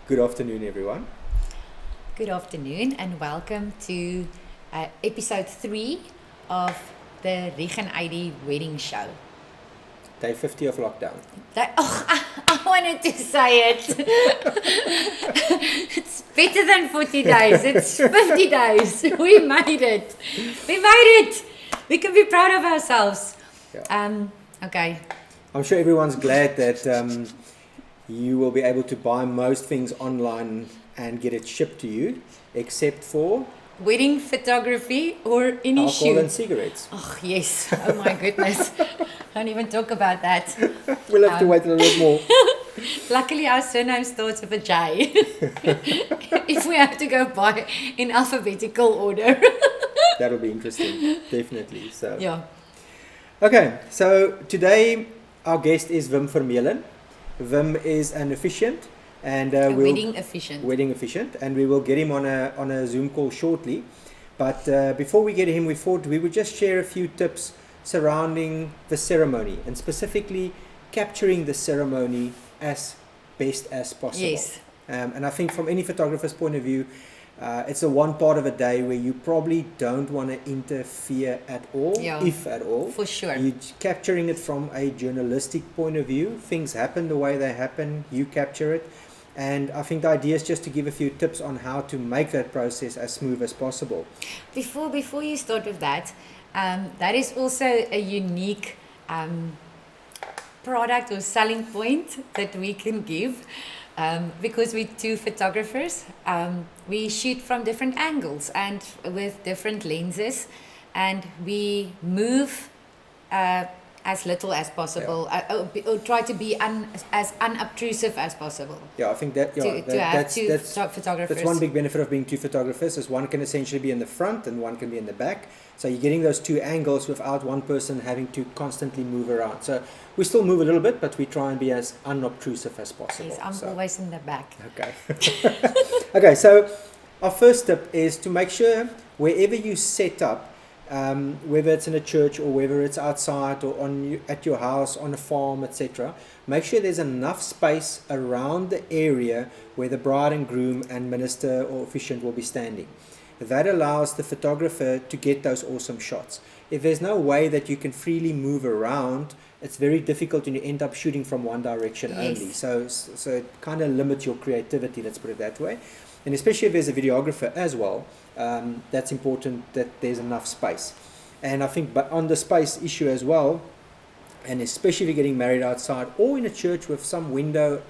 Good afternoon, everyone. Good afternoon and welcome to episode 3 of the Rieg AD Wedding Show. Day 50 of lockdown. I wanted to say it. It's better than 40 days. It's 50 days. We made it. We can be proud of ourselves. Yeah. Okay. I'm sure everyone's glad that you will be able to buy most things online and get it shipped to you, except for wedding photography or any alcohol shoot. and cigarettes. Oh, yes. Oh, my goodness. Don't even talk about that. We'll have to wait a little bit more. Luckily, our surname starts with a J. If we have to go by in alphabetical order. That'll be interesting, definitely. So Yeah. Okay, so today our guest is Wim Vermeulen. Wim is an officiant and wedding officiant, and we will get him on a Zoom call shortly. But before we get him, we thought we would just share a few tips surrounding the ceremony and specifically capturing the ceremony as best as possible. Yes. And I think from any photographer's point of view, it's the one part of a day where you probably don't want to interfere at all, if at all. For sure. You're capturing it from a journalistic point of view. Things happen the way they happen, you capture it. And I think the idea is just to give a few tips on how to make that process as smooth as possible. Before you start with that, that is also a unique product or selling point that we can give. Because we're two photographers, we shoot from different angles and with different lenses, and we move as little as possible, or try to be as unobtrusive as possible. Yeah, I think that that's photographers. That's one big benefit of being two photographers, is one can essentially be in the front and one can be in the back. So you're getting those two angles without one person having to constantly move around. So we still move a little bit, but we try and be as unobtrusive as possible. Yes, I'm always in the back. Okay. Okay, so our first tip is to make sure wherever you set up, whether it's in a church or whether it's outside or at your house, on a farm, etc., make sure there's enough space around the area where the bride and groom and minister or officiant will be standing. That allows the photographer to get those awesome shots. If there's no way that you can freely move around, it's very difficult and you end up shooting from one direction only. So it kind of limits your creativity, let's put it that way. And especially if there's a videographer as well, that's important that there's enough space. And I think on the space issue as well, and especially if you're getting married outside or in a church with some window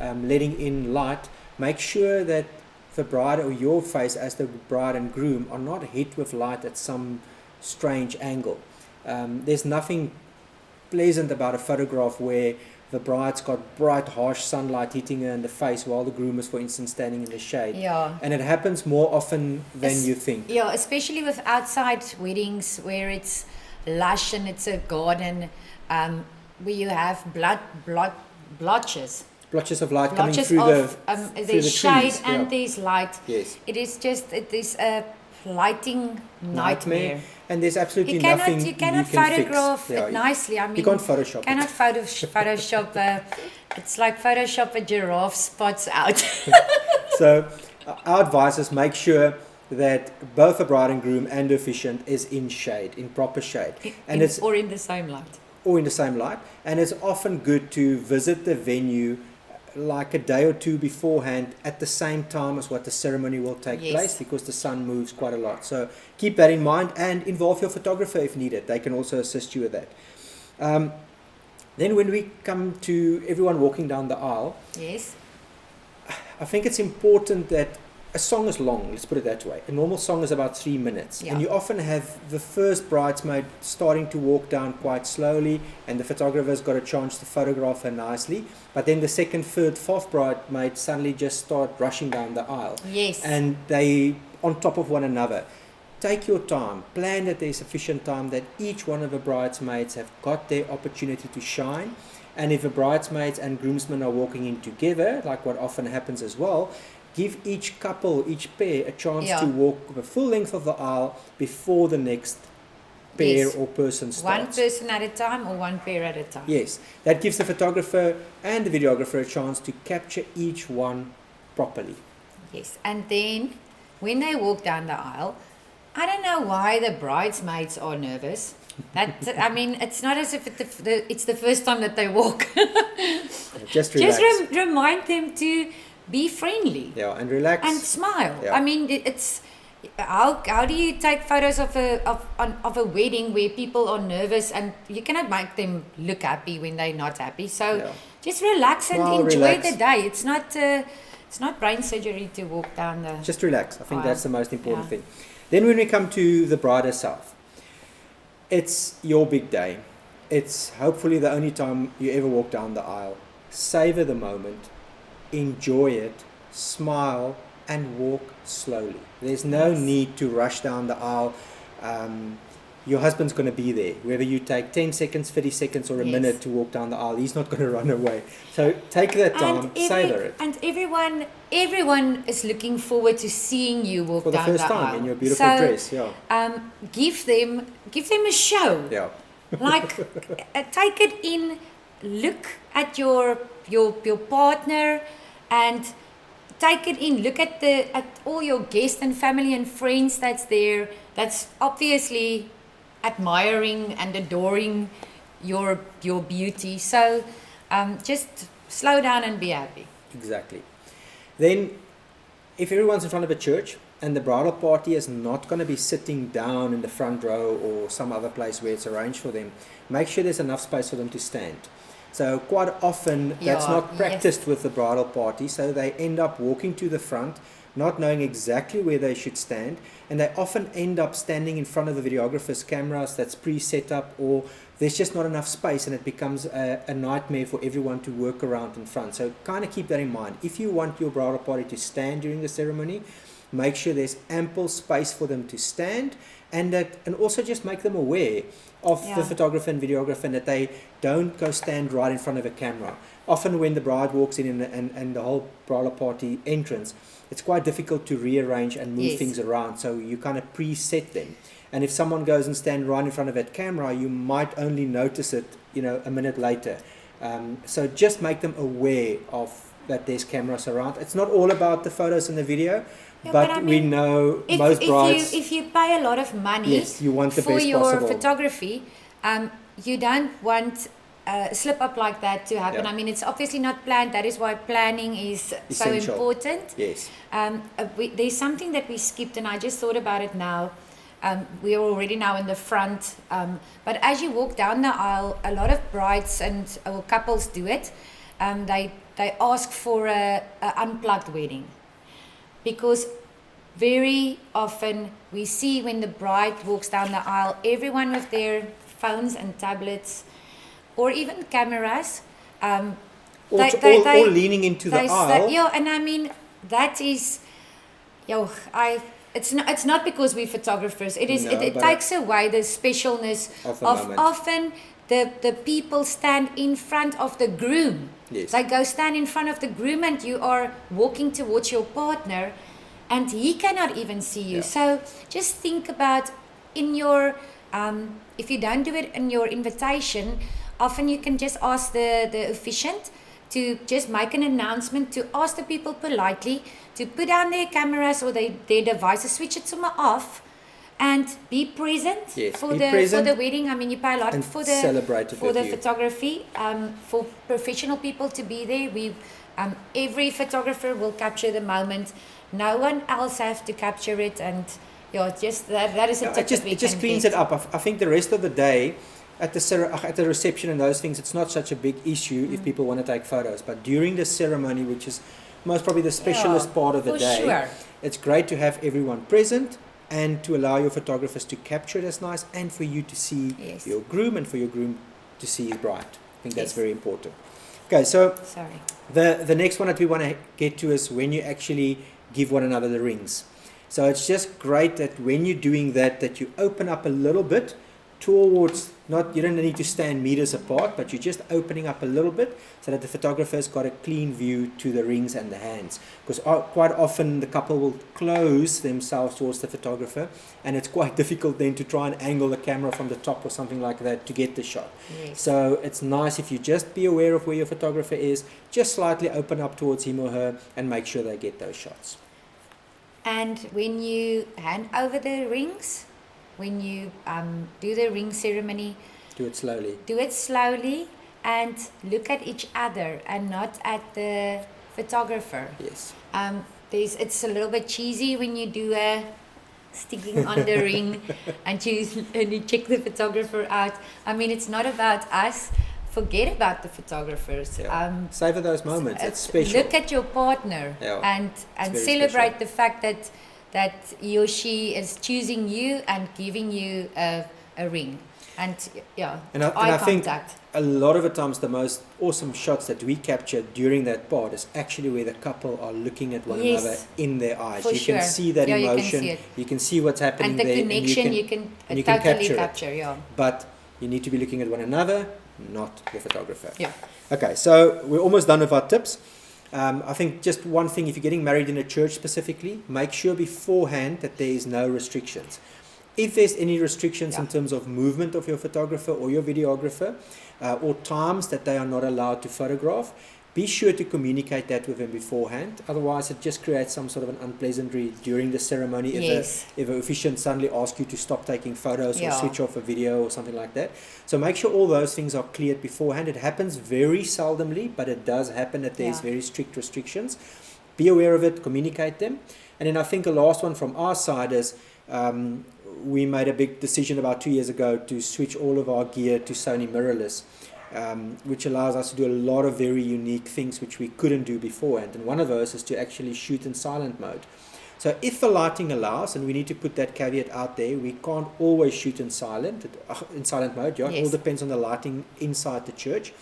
letting in light, make sure that the bride or your face as the bride and groom are not hit with light at some strange angle. There's nothing pleasant about a photograph where the bride's got bright, harsh sunlight hitting her in the face while the groom is, for instance, standing in the shade. Yeah. And it happens more often than you think. Yeah, especially with outside weddings where it's lush and it's a garden, where you have blotches. Blotches of light coming Blotches through of, through there's the shade trees. and there's light. Yes. It is a lighting nightmare. And there's absolutely You nothing cannot you can photograph fix. it nicely. I mean, you can't Photoshop cannot Photoshop. It's like Photoshop a giraffe spots out. So our advice is make sure that both the bride and groom and the officiant is in shade, in proper shade. Or in the same light. Or in the same light. And it's often good to visit the venue like a day or two beforehand at the same time as what the ceremony will take place, because the sun moves quite a lot. So keep that in mind and involve your photographer if needed. They can also assist you with that. Then when we come to everyone walking down the aisle, yes, I think it's important that a song is long, let's put it that way. A normal song is about 3 minutes. Yeah. And you often have the first bridesmaid starting to walk down quite slowly, and the photographer's got a chance to photograph her nicely. But then the second, third, fourth bridesmaid suddenly just start rushing down the aisle. Yes. And they on top of one another. Take your time. Plan that there's sufficient time that each one of the bridesmaids have got their opportunity to shine. And if the bridesmaids and groomsmen are walking in together, like what often happens as well, give each couple, each pair, a chance to walk the full length of the aisle before the next pair or person starts. One person at a time or one pair at a time. Yes, that gives the photographer and the videographer a chance to capture each one properly. Yes, and then when they walk down the aisle, I don't know why the bridesmaids are nervous. I mean, it's not as if it's the first time that they walk. Just relax. Just remind them to be friendly. Yeah, and relax. And smile. Yeah. I mean, it's how do you take photos of a wedding where people are nervous, and you cannot make them look happy when they're not happy. So just relax and enjoy the day. It's not brain surgery to walk down the. Just relax. I think that's the most important thing. Yeah. Then when we come to the bride herself, it's your big day. It's hopefully the only time you ever walk down the aisle. Savor the moment, enjoy it, smile, and walk slowly. There's no need to rush down the aisle. Your husband's going to be there. Whether you take 10 seconds, 30 seconds, or a minute to walk down the aisle, he's not going to run away. So take that time, savor it. And everyone is looking forward to seeing you walk down the aisle. For the first time in your beautiful dress, give them a show. Yeah. Like, take it in, look at your partner, and take it in. Look at all your guests and family and friends that's there. That's obviously admiring and adoring your beauty. So just slow down and be happy. Exactly. Then, if everyone's in front of a church and the bridal party is not going to be sitting down in the front row or some other place where it's arranged for them, make sure there's enough space for them to stand. So quite often that's not practiced with the bridal party, so they end up walking to the front, not knowing exactly where they should stand, and they often end up standing in front of the videographer's cameras that's pre-set up, or there's just not enough space and it becomes a nightmare for everyone to work around in front. So kind of keep that in mind. If you want your bridal party to stand during the ceremony, make sure there's ample space for them to stand, and also just make them aware of the photographer and videographer, and that they don't go stand right in front of a camera. Often when the bride walks in and the whole bridal party entrance, it's quite difficult to rearrange and move things around, so you kind of preset them. And if someone goes and stands right in front of that camera, you might only notice it, a minute later. So just make them aware of that there's cameras around. It's not all about the photos and the video, but I mean, we know most brides. If you pay a lot of money you want the for best your possible photography, you don't want slip up like that to happen. Yeah. I mean, it's obviously not planned. That is why planning is essential. So important. Yes. There's something that we skipped, and I just thought about it now. We are already now in the front, but as you walk down the aisle, a lot of brides or couples do it. They ask for a unplugged wedding, because very often we see when the bride walks down the aisle, everyone with their phones and tablets, or even cameras, or leaning into the aisle. And I mean that is, It's not because we're photographers. It takes away the specialness of often the people stand in front of the groom. Yes. They go stand in front of the groom, and you are walking towards your partner, and he cannot even see you. Yeah. So just think about in your if you don't do it in your invitation, often you can just ask the officiant to just make an announcement, to ask the people politely to put down their cameras or their devices, switch it somewhere off, and be present for the wedding. I mean, you pay a lot for the photography, for professional people to be there. Every photographer will capture the moment. No one else has to capture it, and just that is a tip. It just cleans it up. I think the rest of the day, at the reception and those things, it's not such a big issue if people want to take photos. But during the ceremony, which is most probably the specialist part of the day, it's great to have everyone present and to allow your photographers to capture it as nice, and for you to see your groom and for your groom to see his bride. I think that's very important. Okay, so the next one that we want to get to is when you actually give one another the rings. So it's just great that when you're doing that you open up a little bit towards, not, you don't need to stand meters apart, but you're just opening up a little bit so that the photographer's got a clean view to the rings and the hands. Because quite often the couple will close themselves towards the photographer, and it's quite difficult then to try and angle the camera from the top or something like that to get the shot. Yes. So it's nice if you just be aware of where your photographer is, just slightly open up towards him or her and make sure they get those shots. And when you hand over the rings, when you do the ring ceremony, Do it slowly. do it slowly and look at each other and not at the photographer. Yes. It's a little bit cheesy when you do a sticking on the ring and you check the photographer out. I mean, it's not about us. Forget about the photographers. Yeah. Savor those moments. It's special. Look at your partner and celebrate special. The fact that he or she is choosing you and giving you a ring. And I think a lot of the times the most awesome shots that we capture during that part is actually where the couple are looking at one another in their eyes. You can see that emotion. You can see what's happening and the there. Connection you can totally capture. Yeah. But you need to be looking at one another, not the photographer. Yeah. Okay, so we're almost done with our tips. I think just one thing, if you're getting married in a church specifically, make sure beforehand that there is no restrictions. If there's any restrictions in terms of movement of your photographer or your videographer, or times that they are not allowed to photograph, be sure to communicate that with them beforehand. Otherwise, it just creates some sort of an unpleasantry during the ceremony if an officiant suddenly asks you to stop taking photos or switch off a video or something like that. So make sure all those things are cleared beforehand. It happens very seldomly, but it does happen that there's very strict restrictions. Be aware of it, communicate them. And then I think the last one from our side is we made a big decision about 2 years ago to switch all of our gear to Sony mirrorless. Which allows us to do a lot of very unique things which we couldn't do beforehand. And one of those is to actually shoot in silent mode. So if the lighting allows, and we need to put that caveat out there, we can't always shoot in silent mode. It all depends on the lighting inside the church.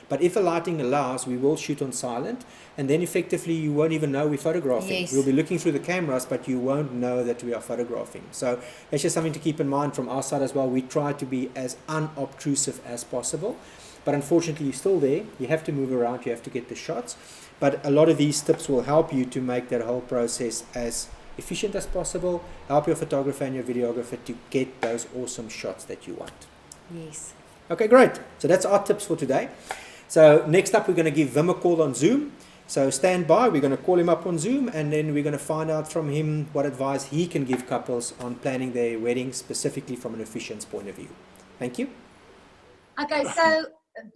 But if the lighting allows, we will shoot on silent, and then effectively you won't even know we're photographing. We'll be looking through the cameras, but you won't know that we are photographing. So that's just something to keep in mind from our side as well. We try to be as unobtrusive as possible. But unfortunately, you're still there. You have to move around. You have to get the shots. But a lot of these tips will help you to make that whole process as efficient as possible. Help your photographer and your videographer to get those awesome shots that you want. Yes. Okay, great. So that's our tips for today. So next up, we're going to give Wim a call on Zoom. So stand by. We're going to call him up on Zoom, and then we're going to find out from him what advice he can give couples on planning their weddings, specifically from an officiant's point of view. Thank you. Okay, so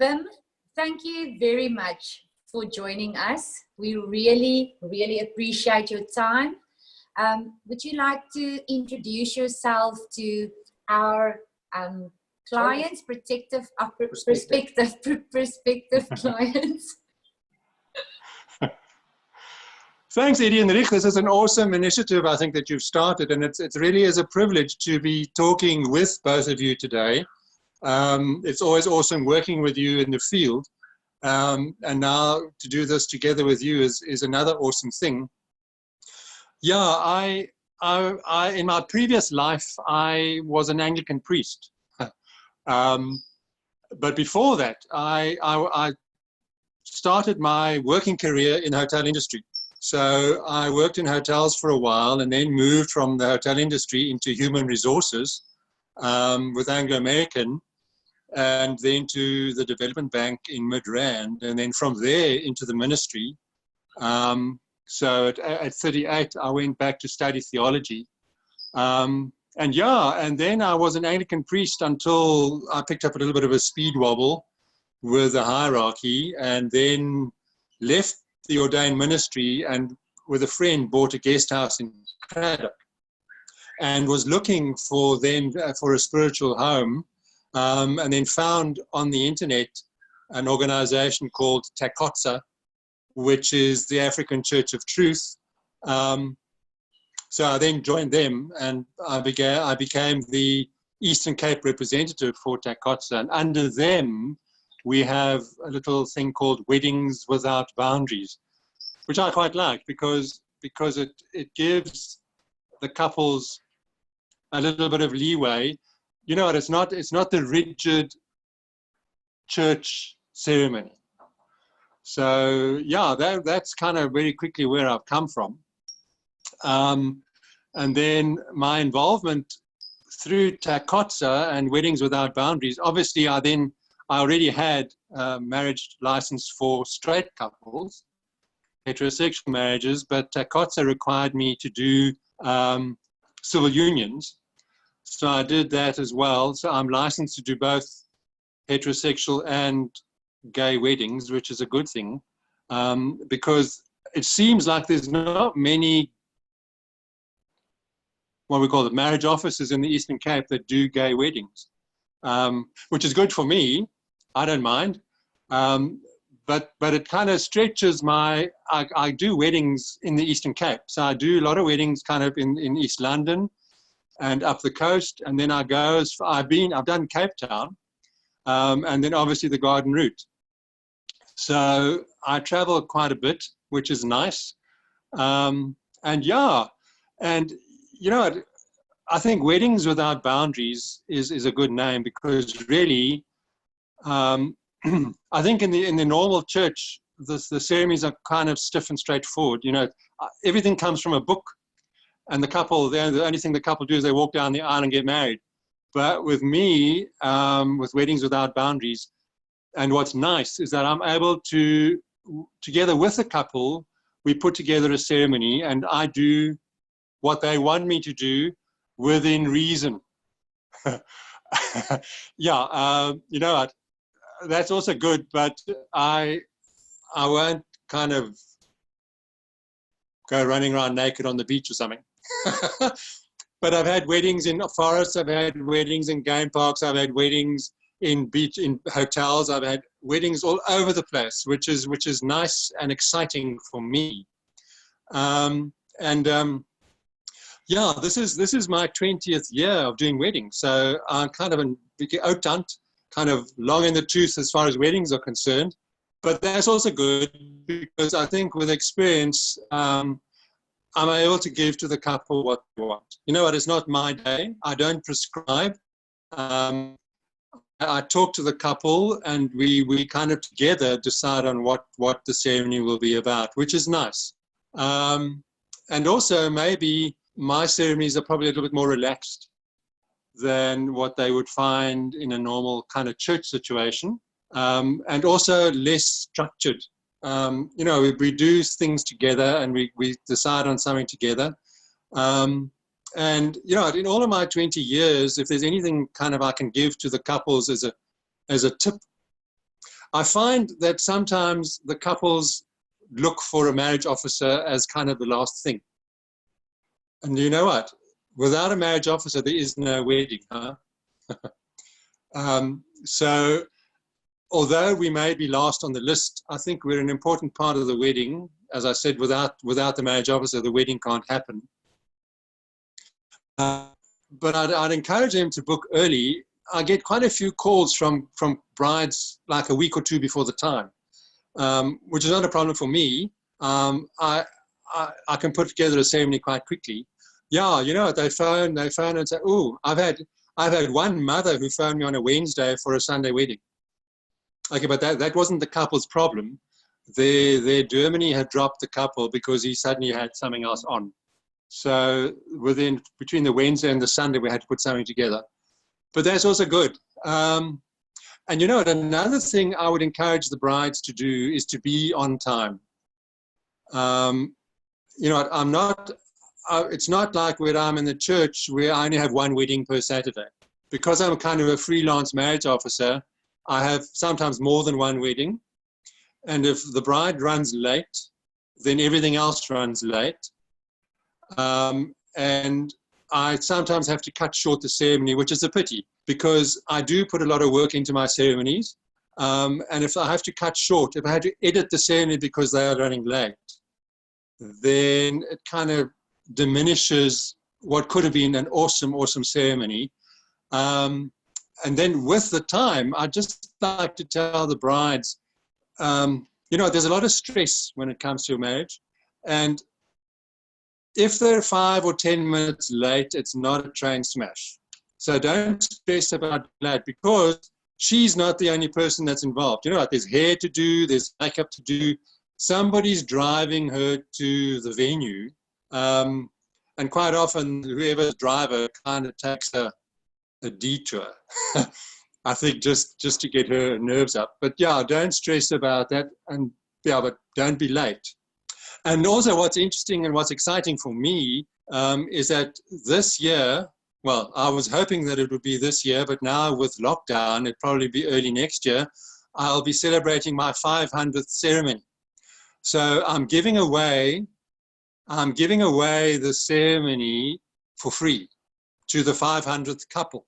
Wim, thank you very much for joining us. We really, really appreciate your time. Would you like to introduce yourself to our clients, prospective clients? Thanks, Eidie and Rieg. This is an awesome initiative, I think, that you've started, and it really is a privilege to be talking with both of you today. It's always awesome working with you in the field, and now to do this together with you is another awesome thing. Yeah, I in my previous life I was an Anglican priest, but before that I started my working career in the hotel industry. So I worked in hotels for a while, and then moved from the hotel industry into human resources with Anglo American, and then to the development bank in Midrand, and then from there into the ministry. So at 38, I went back to study theology. And then I was an Anglican priest until I picked up a little bit of a speed wobble with the hierarchy, and then left the ordained ministry and with a friend bought a guest house in Craddock, and was looking for a spiritual home. And then found on the internet an organization called Takotsa, which is the African Church of Truth. So I then joined them, and I became the Eastern Cape representative for Takotsa. And under them, we have a little thing called Weddings Without Boundaries, which I quite like because it gives the couples a little bit of leeway you know what, it's not the rigid church ceremony. So yeah, that's kind of very quickly where I've come from. And then my involvement through Takotsa and Weddings Without Boundaries, obviously I already had a marriage license for straight couples, heterosexual marriages, but Takotsa required me to do civil unions. So I did that as well. So I'm licensed to do both heterosexual and gay weddings, which is a good thing, because it seems like there's not many, what we call it, marriage officers in the Eastern Cape that do gay weddings, which is good for me. I don't mind. But it kind of stretches I do weddings in the Eastern Cape. So I do a lot of weddings kind of in East London and up the coast. And then I go, I've done Cape Town, and then obviously the Garden Route. So I travel quite a bit, which is nice. And yeah, and you know, I think Weddings Without Boundaries is a good name, because really, I think in the normal church, the ceremonies are kind of stiff and straightforward. You know, everything comes from a book, and the only thing the couple do is they walk down the aisle and get married. But with me, with Weddings Without Boundaries, and what's nice is that I'm able to, together with the couple, we put together a ceremony, and I do what they want me to do within reason. Yeah, you know what? That's also good, but I won't kind of go running around naked on the beach or something. But I've had weddings in forests, I've had weddings in game parks, I've had weddings in hotels, I've had weddings all over the place, which is nice and exciting for me. Yeah, this is my 20th year of doing weddings, so I'm kind of an oud-tant, kind of long in the tooth as far as weddings are concerned. But that's also good, because I think with experience, I'm able to give to the couple what they want. You know what, it's not my day. I don't prescribe. I talk to the couple, and we kind of together decide on what the ceremony will be about, which is nice. And also maybe my ceremonies are probably a little bit more relaxed than what they would find in a normal kind of church situation, and also less structured. You know, we do things together, and we decide on something together. And, you know, in all of my 20 years, if there's anything kind of I can give to the couples as a tip, I find that sometimes the couples look for a marriage officer as kind of the last thing. And you know what? Without a marriage officer, there is no wedding, huh? So although we may be last on the list, I think we're an important part of the wedding. As I said, without the marriage officer, the wedding can't happen. But I'd encourage them to book early. I get quite a few calls from brides like a week or two before the time, which is not a problem for me. I can put together a ceremony quite quickly. Yeah, you know, they phone and say, "Oh, I've had one mother who phoned me on a Wednesday for a Sunday wedding." Okay, but that wasn't the couple's problem. Their Germany had dropped the couple because he suddenly had something else on. So between the Wednesday and the Sunday, we had to put something together. But that's also good. And you know, another thing I would encourage the brides to do is to be on time. You know, it's not like when I'm in the church where I only have one wedding per Saturday. Because I'm kind of a freelance marriage officer, I have sometimes more than one wedding. And if the bride runs late, then everything else runs late. And I sometimes have to cut short the ceremony, which is a pity, because I do put a lot of work into my ceremonies. And if I have to cut short, if I had to edit the ceremony because they are running late, then it kind of diminishes what could have been an awesome ceremony. And then with the time, I just like to tell the brides, you know, there's a lot of stress when it comes to a marriage. And if they're 5 or 10 minutes late, it's not a train smash. So don't stress about that, because she's not the only person that's involved. You know what? There's hair to do, there's makeup to do. Somebody's driving her to the venue. And quite often, whoever's driver kind of takes a detour, I think, just to get her nerves up. But yeah, don't stress about that. And yeah, but don't be late. And also what's interesting and what's exciting for me is that this year, well, I was hoping that it would be this year, but now with lockdown, it'll probably be early next year, I'll be celebrating my 500th ceremony. So I'm giving away the ceremony for free to the 500th couple.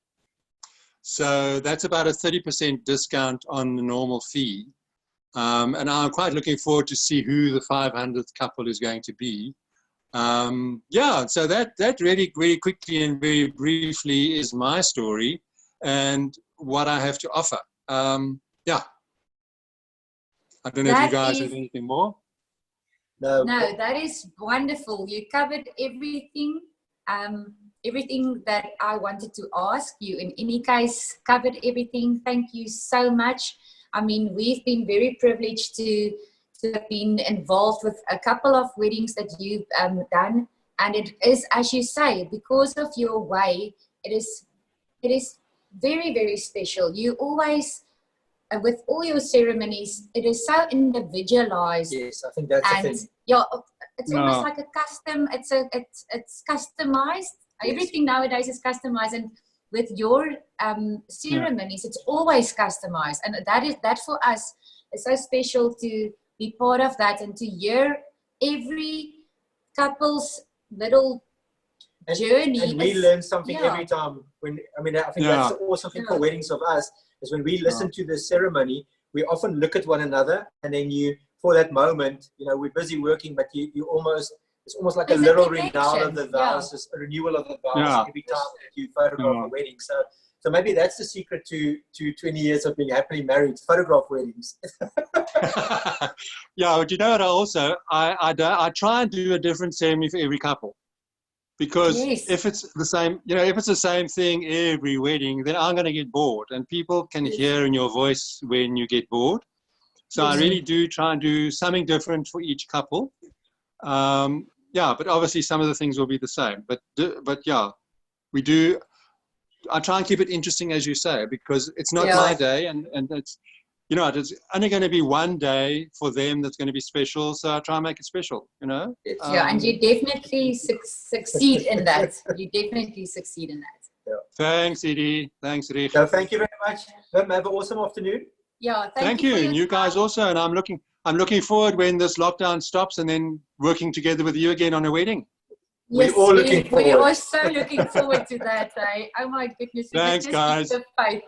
So that's about a 30% discount on the normal fee. And I'm quite looking forward to see who the 500th couple is going to be. Yeah, so that really very quickly and very briefly is my story and what I have to offer. Yeah. I don't know if you guys have anything more. No, that is wonderful. You covered everything. Everything that I wanted to ask you, in any case, covered everything. Thank you so much. I mean, we've been very privileged to have been involved with a couple of weddings that you've done. And it is, as you say, because of your way, it is very, very special. You always, with all your ceremonies, it is so individualized. Yes, I think that's the thing. Yeah, it's almost like a custom. It's customized. Yes. Everything nowadays is customized, and with your ceremonies, it's always customized, and that for us is so special to be part of that and to hear every couple's little journey. And we learn something every time. I think that's the awesome thing for weddings of us, is when we listen to the ceremony, we often look at one another, and then for that moment, we're busy working, but it's almost like a little renewal of the vows, a renewal of the vows every time that you photograph a wedding. So maybe that's the secret to 20 years of being happily married, photograph weddings. Yeah, but you know what? I try and do a different ceremony for every couple, because if it's the same, if it's the same thing every wedding, then I'm going to get bored, and people can hear in your voice when you get bored. So I really do try and do something different for each couple. Yeah, but obviously some of the things will be the same. But yeah, we do. I try and keep it interesting, as you say, because it's not my day, and it's it's only going to be one day for them that's going to be special. So I try and make it special. And you definitely succeed in that. You definitely succeed in that. Yeah. Thanks, Eidie. Thanks, Rieg. So thank you very much. Have an awesome afternoon. Yeah, thank you. And you guys also. And I'm looking forward when this lockdown stops, and then working together with you again on a wedding. Yes, we are so looking forward to that. Oh my goodness. Thanks, guys. The faith,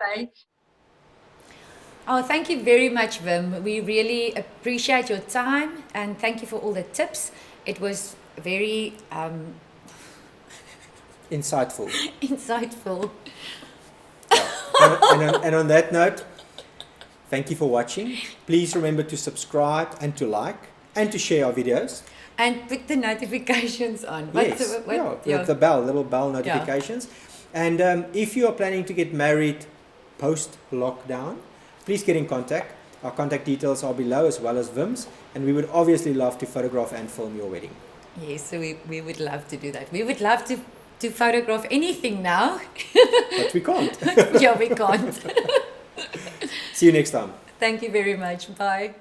Oh, thank you very much, Wim. We really appreciate your time, and thank you for all the tips. It was very insightful. Insightful. Yeah. And on that note, thank you for watching. Please remember to subscribe and to like and to share our videos. And put the notifications on. Yes, the little bell notifications. Yeah. And if you are planning to get married post-lockdown, please get in contact. Our contact details are below, as well as Wim's. And we would obviously love to photograph and film your wedding. Yes, so we would love to do that. We would love to photograph anything now. But we can't. Yeah, we can't. See you next time. Thank you very much. Bye.